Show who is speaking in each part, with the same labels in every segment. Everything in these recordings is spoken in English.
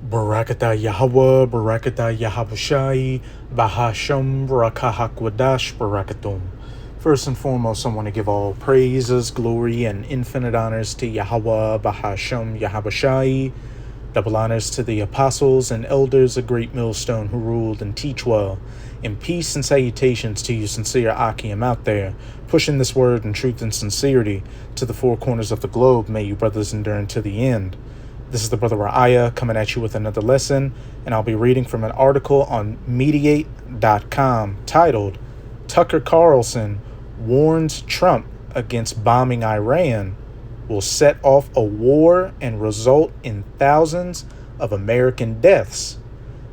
Speaker 1: Barakatah Yahweh, Barakatah Yahabushai, Bahasham, Barakahakwadash, Barakatum. First and foremost, I want to give all praises, glory, and infinite honors to Yahweh, Bahasham, Yahabushai. Double honors to the apostles and elders of Great Millstone who ruled and teach well. And peace and salutations to you sincere Akim out there, pushing this word in truth and sincerity to the four corners of the globe. May you brothers endure to the end. This is the Brother Ra'aya coming at you with another lesson, and I'll be reading from an article on Mediate.com titled, Tucker Carlson warns Trump against bombing Iran will set off a war and result in thousands of American deaths.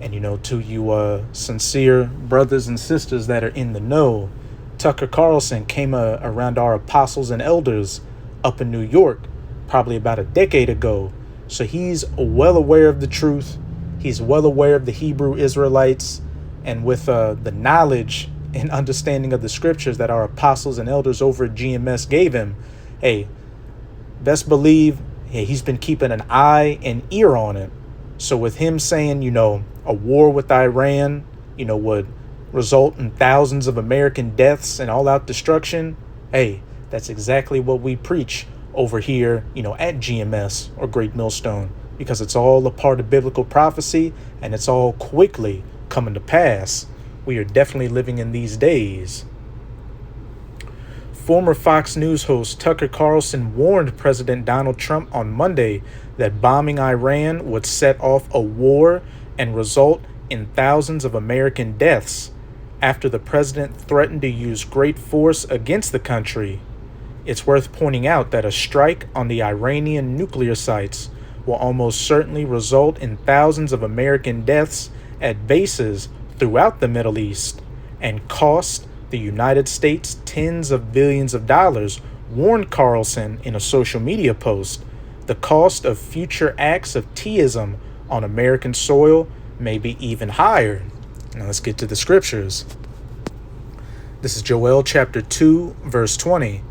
Speaker 1: And to you sincere brothers and sisters that are in the know, Tucker Carlson came around our apostles and elders up in New York probably about a decade ago. So he's well aware of the truth. He's well aware of the Hebrew Israelites, and with the knowledge and understanding of the scriptures that our apostles and elders over at GMS gave him, hey, best believe he's been keeping an eye and ear on it. So with him saying, a war with Iran, would result in thousands of American deaths and all-out destruction, hey, that's exactly what we preach over here, at GMS or Great Millstone, because it's all a part of biblical prophecy and it's all quickly coming to pass. We are definitely living in these days. Former Fox News host Tucker Carlson warned President Donald Trump on Monday that bombing Iran would set off a war and result in thousands of American deaths after the president threatened to use great force against the country. It's worth pointing out that a strike on the Iranian nuclear sites will almost certainly result in thousands of American deaths at bases throughout the Middle East and cost the United States tens of billions of dollars, warned Carlson in a social media post. The cost of future acts of theism on American soil may be even higher. Now let's get to the scriptures. This is Joel chapter 2, verse 20.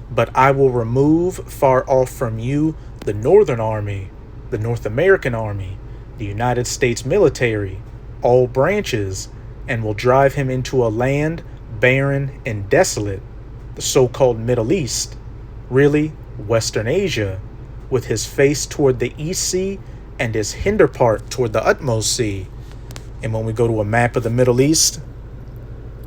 Speaker 1: But I will remove far off from you the Northern Army, the North American Army, the United States military, all branches, and will drive him into a land barren and desolate, the so-called Middle East, really Western Asia, with his face toward the East Sea and his hinder part toward the utmost sea. And when we go to a map of the Middle East,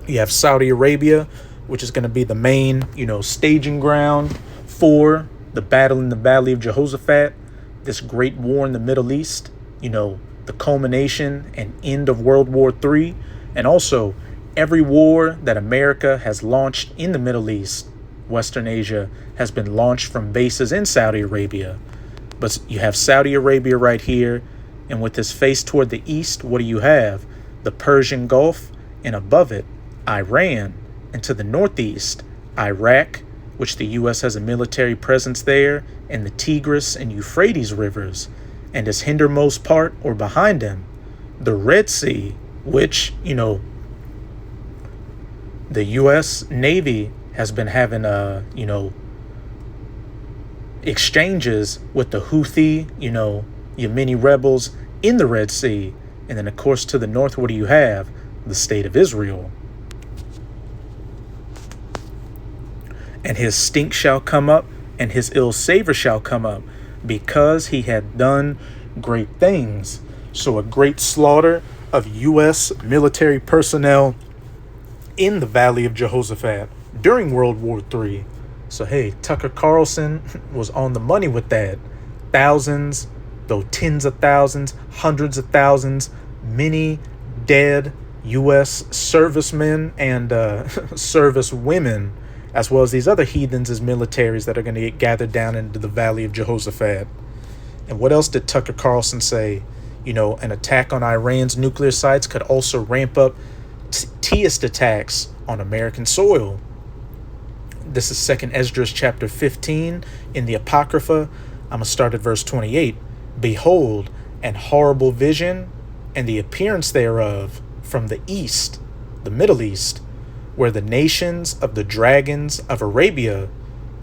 Speaker 1: you have Saudi Arabia, which is going to be the main, staging ground for the battle in the Valley of Jehoshaphat, this great war in the Middle East, the culmination and end of World War III, and also every war that America has launched in the Middle East, Western Asia, has been launched from bases in Saudi Arabia. But you have Saudi Arabia right here, and with his face toward the east, what do you have? The Persian Gulf, and above it, Iran. And to the northeast, Iraq, which the U.S. has a military presence there, and the Tigris and Euphrates rivers, and his hindermost part, or behind him, the Red Sea, which, the U.S. Navy has been having, exchanges with the Houthi, Yemeni rebels in the Red Sea. And then, of course, to the north, what do you have? The state of Israel. And his stink shall come up, and his ill savor shall come up, because he had done great things. So a great slaughter of U.S. military personnel in the Valley of Jehoshaphat during World War III. So hey, Tucker Carlson was on the money with that. Thousands, though tens of thousands, hundreds of thousands, many dead U.S. servicemen and service women, as well as these other heathens as militaries that are going to get gathered down into the Valley of Jehoshaphat. And what else did Tucker Carlson say? An attack on Iran's nuclear sites could also ramp up theist attacks on American soil. This is 2 Esdras chapter 15 in the Apocrypha. I'm going to start at verse 28. Behold, an horrible vision, and the appearance thereof from the east, the Middle East, where the nations of the dragons of Arabia,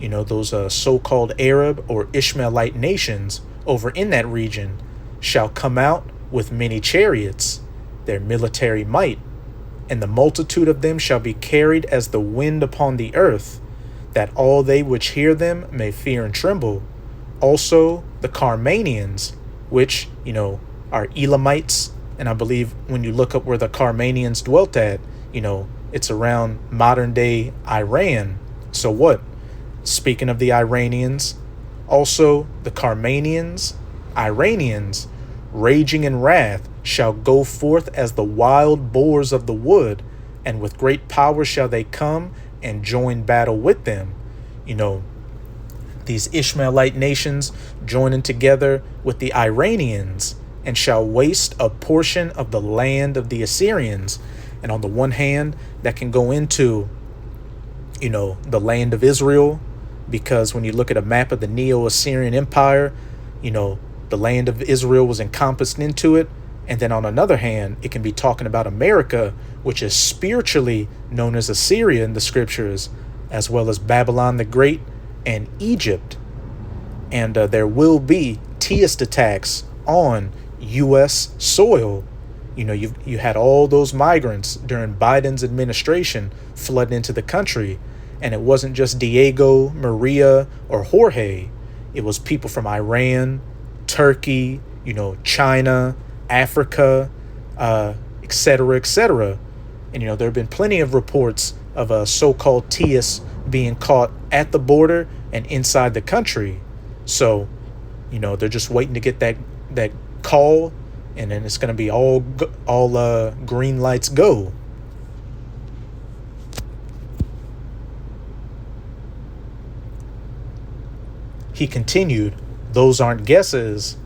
Speaker 1: those so-called Arab or Ishmaelite nations over in that region, shall come out with many chariots, their military might, and the multitude of them shall be carried as the wind upon the earth, that all they which hear them may fear and tremble. Also the Carmanians, which, are Elamites, and I believe when you look up where the Carmanians dwelt at, it's around modern day Iran. So what? Speaking of the Iranians, also the Carmanians, Iranians, raging in wrath, shall go forth as the wild boars of the wood, and with great power shall they come and join battle with them. These Ishmaelite nations joining together with the Iranians, and shall waste a portion of the land of the Assyrians. And on the one hand, that can go into, the land of Israel, because when you look at a map of the Neo-Assyrian Empire, the land of Israel was encompassed into it. And then on another hand, it can be talking about America, which is spiritually known as Assyria in the scriptures, as well as Babylon the Great and Egypt. And there will be Teist attacks on U.S. soil. You had all those migrants during Biden's administration flooding into the country. And it wasn't just Diego, Maria, or Jorge. It was people from Iran, Turkey, China, Africa, etc., etc. And, there have been plenty of reports of so-called Teists being caught at the border and inside the country. So, they're just waiting to get that call, and then it's going to be all green lights go. He continued, those aren't guesses.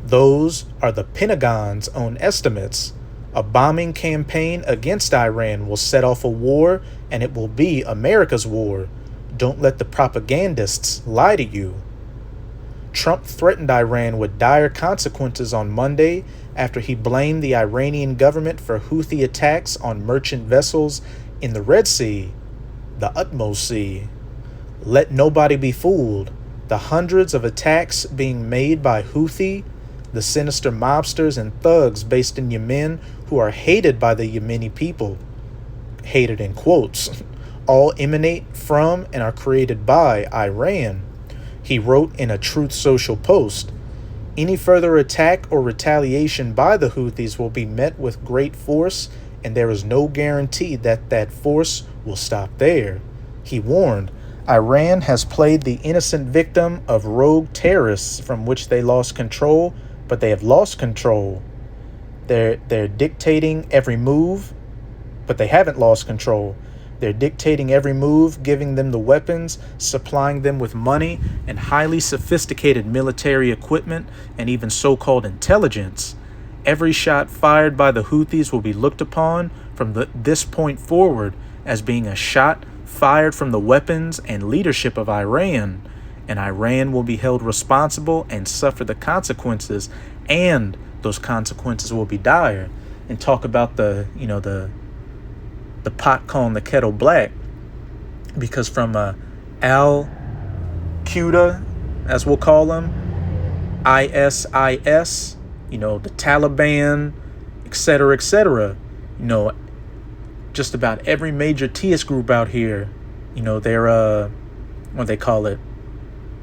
Speaker 1: Those are the Pentagon's own estimates. A bombing campaign against Iran will set off a war, and it will be America's war. Don't let the propagandists lie to you. Trump threatened Iran with dire consequences on Monday after he blamed the Iranian government for Houthi attacks on merchant vessels in the Red Sea, the utmost sea. Let nobody be fooled. The hundreds of attacks being made by Houthi, the sinister mobsters and thugs based in Yemen who are hated by the Yemeni people, hated in quotes, all emanate from and are created by Iran. He wrote in a Truth Social post, any further attack or retaliation by the Houthis will be met with great force, and there is no guarantee that that force will stop there. He warned, Iran has played the innocent victim of rogue terrorists from which they lost control, but they have lost control. They're dictating every move, but they haven't lost control. They're dictating every move, giving them the weapons, supplying them with money and highly sophisticated military equipment and even so-called intelligence. Every shot fired by the Houthis will be looked upon from this point forward as being a shot fired from the weapons and leadership of Iran, and Iran will be held responsible and suffer the consequences, and those consequences will be dire. And talk about the pot calling the kettle black, because from Al-Qaeda, as we'll call them, ISIS, the Taliban, etc., just about every major Teist group out here, their what they call it,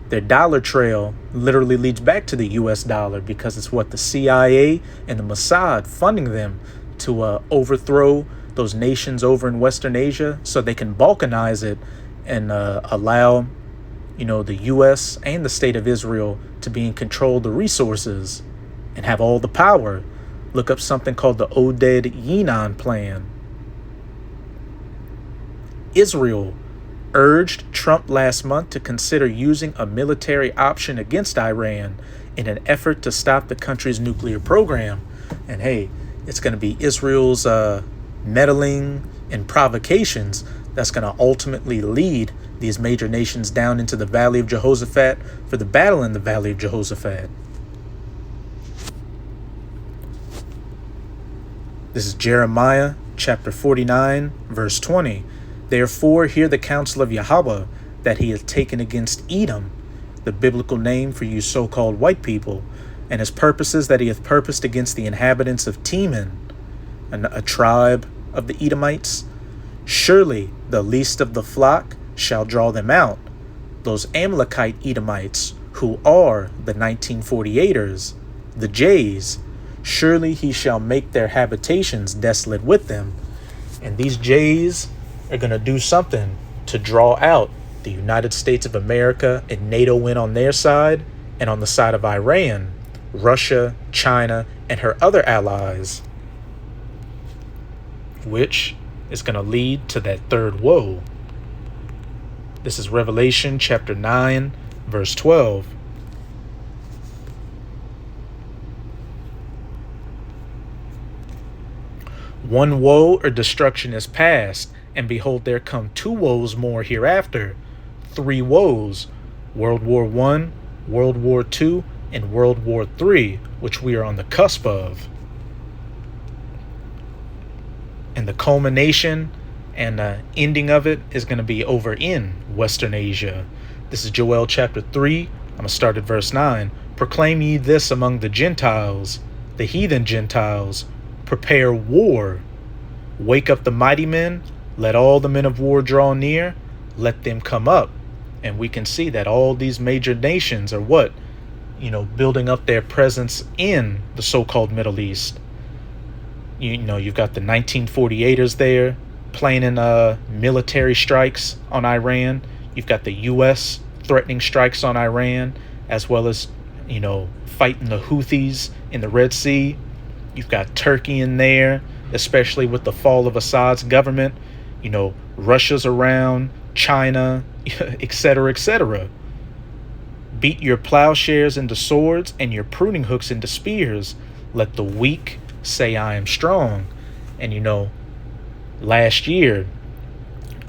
Speaker 1: their dollar trail literally leads back to the US dollar, because it's what the CIA and the Mossad funding them to overthrow those nations over in Western Asia so they can balkanize it and allow, the US and the state of Israel to be in control of the resources and have all the power. Look up something called the Oded-Yinon plan. Israel urged Trump last month to consider using a military option against Iran in an effort to stop the country's nuclear program. And hey, it's going to be Israel's meddling and provocations that's going to ultimately lead these major nations down into the Valley of Jehoshaphat for the battle in the Valley of Jehoshaphat. This is Jeremiah chapter 49, verse 20. Therefore, hear the counsel of Yahweh that he has taken against Edom, the biblical name for you so-called white people. and his purposes that he hath purposed against the inhabitants of Teman, a tribe of the Edomites. Surely the least of the flock shall draw them out, those Amalekite Edomites who are the 1948ers, the Jays. Surely he shall make their habitations desolate with them. And these Jays are going to do something to draw out the United States of America and NATO in on their side, and on the side of Iran, Russia, China, and her other allies, which is going to lead to that third woe. This is Revelation chapter 9, verse 12. One woe or destruction is past, and behold, there come two woes more hereafter. Three woes: World War I, World War II, and World War III, which we are on the cusp of. And the culmination and the ending of it is going to be over in Western Asia. This is Joel chapter 3. I'm going to start at verse 9. Proclaim ye this among the Gentiles, the heathen Gentiles. Prepare war. Wake up the mighty men. Let all the men of war draw near. Let them come up. And we can see that all these major nations are what? Building up their presence in the so-called Middle East. You've got the 1948ers there planning military strikes on Iran. You've got the U.S. threatening strikes on Iran, as well as, fighting the Houthis in the Red Sea. You've got Turkey in there, especially with the fall of Assad's government. Russia's around, China, etc., etc. Beat your plowshares into swords and your pruning hooks into spears. Let the weak say, I am strong. And last year,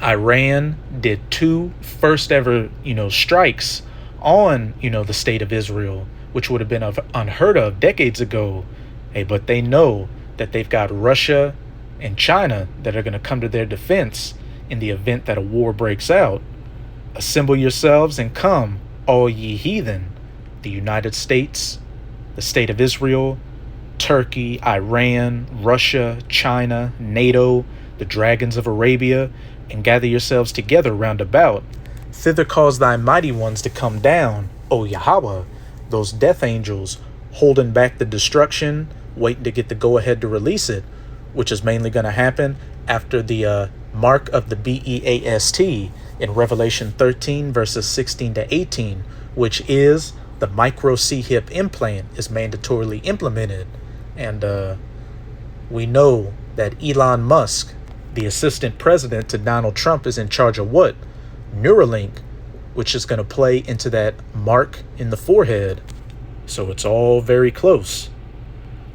Speaker 1: Iran did two first ever, strikes on, the state of Israel, which would have been unheard of decades ago. But they know that they've got Russia and China that are going to come to their defense in the event that a war breaks out. Assemble yourselves and come, all ye heathen, the United States, the state of Israel, Turkey, Iran, Russia, China, NATO, the dragons of Arabia, and gather yourselves together round about. Thither cause thy mighty ones to come down, O Yahweh, those death angels, holding back the destruction, waiting to get the go-ahead to release it, which is mainly going to happen after the mark of the BEAST in Revelation 13, verses 16 to 18, which is the micro C-hip implant is mandatorily implemented. And we know that Elon Musk, the assistant president to Donald Trump, is in charge of what? Neuralink, which is going to play into that mark in the forehead. So it's all very close.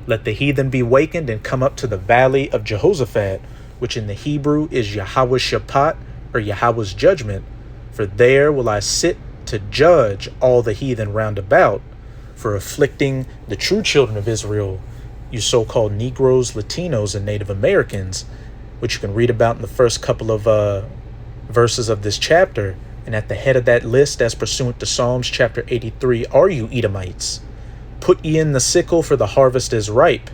Speaker 1: Let the heathen be wakened and come up to the valley of Jehoshaphat, which in the Hebrew is Yahweh's Shaphat, or Yahweh's judgment. For there will I sit to judge all the heathen round about, for afflicting the true children of Israel, you so-called Negroes, Latinos, and Native Americans, which you can read about in the first couple of verses of this chapter. And at the head of that list, as pursuant to Psalms chapter 83, are you Edomites. Put ye in the sickle, for the harvest is ripe.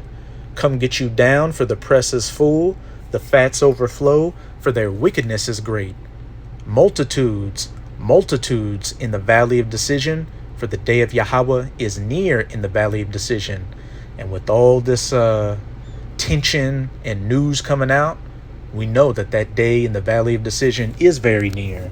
Speaker 1: Come get you down, for the press is full. The fats overflow, for their wickedness is great. Multitudes, multitudes in the valley of decision, for the day of Yahweh is near in the valley of decision. And with all this tension and news coming out, we know that that day in the valley of decision is very near.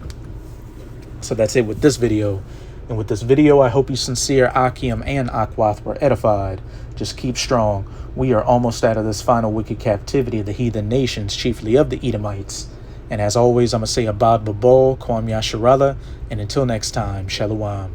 Speaker 1: So that's it with this video. And with this video, I hope you sincere Akim and Akwath were edified. Just keep strong. We are almost out of this final wicked captivity of the heathen nations, chiefly of the Edomites. And as always, I'm going to say Abad Babal, Kwam Yasharallah, and until next time, Shalom.